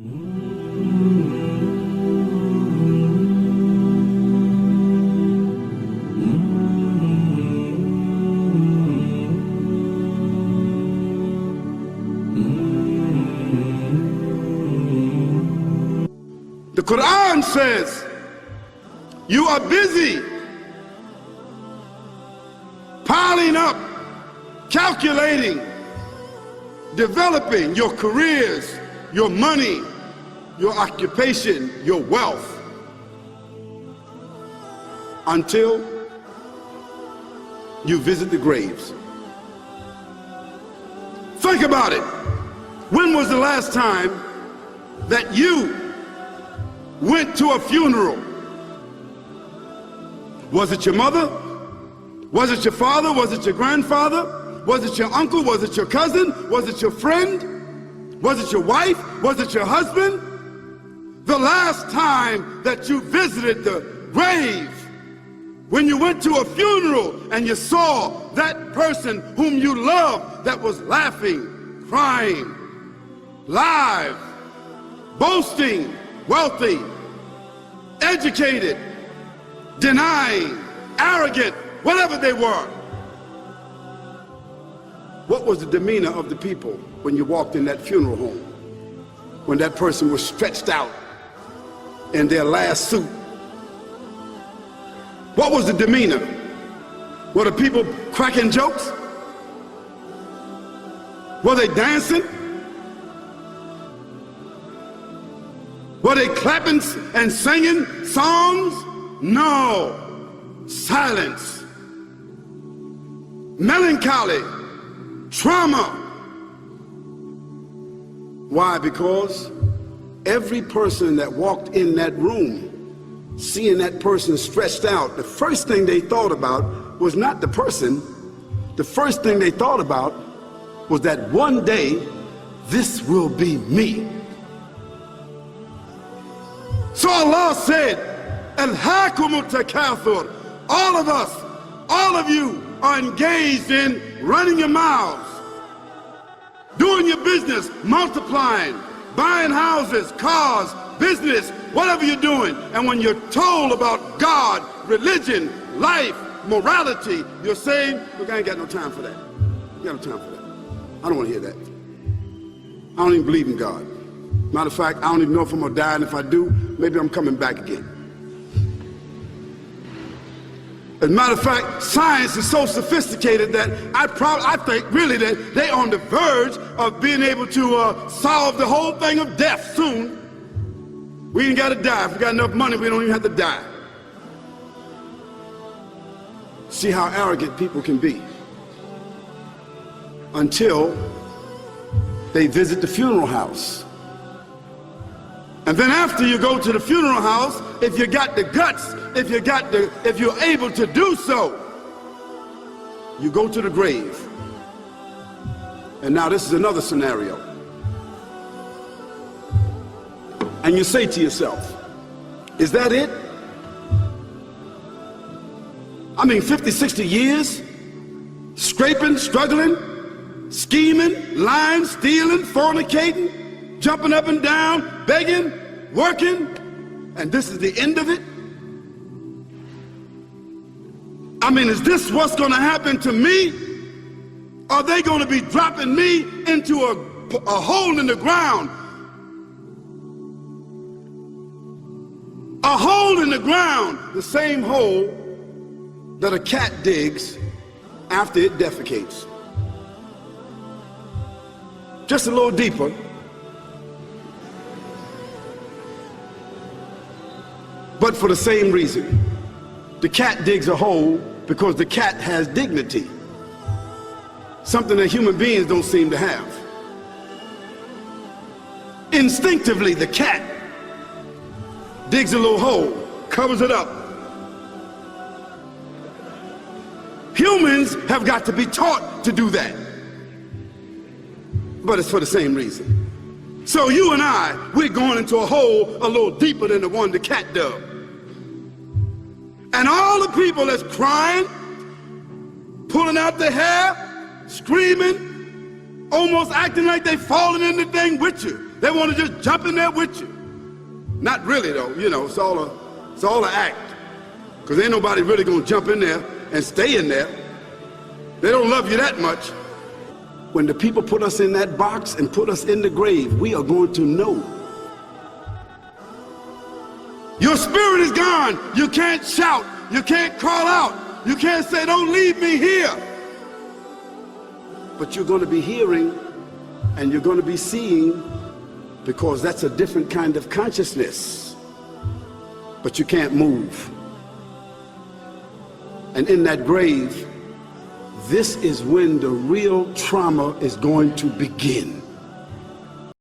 The Quran says you are busy piling up, calculating, developing your careers, your money, your occupation, your wealth, until you visit the graves. Think about it. When was the last time that you went to a funeral? Was it your mother? Was it your father? Was it your grandfather? Was it your uncle? Was it your cousin? Was it your friend? Was it your wife? Was it your husband? The last time that you visited the grave, when you went to a funeral and you saw that person whom you loved that was laughing, crying, live, boasting, wealthy, educated, denying, arrogant, whatever they were. What was the demeanor of the people when you walked in that funeral home? When that person was stretched out in their last suit? What was the demeanor? Were the people cracking jokes? Were they dancing? Were they clapping and singing songs? No. Silence. Melancholy. Trauma. Why? Because every person that walked in that room, seeing that person stretched out, the first thing they thought about was not the person. The first thing they thought about was that one day this will be me. So Allah said, Alhaakumut takathur. All of us, all of you are engaged in running your mouths, doing your business, multiplying, buying houses, cars, business, whatever you're doing. And when you're told about God, religion, life, morality, you're saying, look, I ain't got no time for that. I got no time for that. I don't want to hear that. I don't even believe in God. Matter of fact, I don't even know if I'm going to die, and if I do, maybe I'm coming back again. As a matter of fact, science is so sophisticated that I think really that they're on the verge of being able to solve the whole thing of death soon. We ain't got to die. If we got enough money, we don't even have to die. See how arrogant people can be until they visit the funeral house. And then after you go to the funeral house, if you got the guts, if you're able to do so, you go to the grave. And now this is another scenario. And you say to yourself, is that it? I mean, 50, 60 years, scraping, struggling, scheming, lying, stealing, fornicating, jumping up and down, begging, working, and this is the end of it? I mean, is this what's going to happen to me? Are they going to be dropping me into a hole in the ground? A hole in the ground, the same hole that a cat digs after it defecates. Just a little deeper. But for the same reason. The cat digs a hole because the cat has dignity. Something that human beings don't seem to have. Instinctively, the cat digs a little hole, covers it up. Humans have got to be taught to do that. But it's for the same reason. So you and I, we're going into a hole a little deeper than the one the cat dug. And all the people that's crying, pulling out their hair, screaming, almost acting like they falling in the thing with you. They want to just jump in there with you. Not really though, you know, it's all an act. Because ain't nobody really gonna jump in there and stay in there. They don't love you that much. When the people put us in that box and put us in the grave, we are going to know. Your spirit is gone. You can't shout. You can't call out. You can't say, don't leave me here. But you're going to be hearing and you're going to be seeing, because that's a different kind of consciousness. But you can't move. And in that grave, this is when the real trauma is going to begin.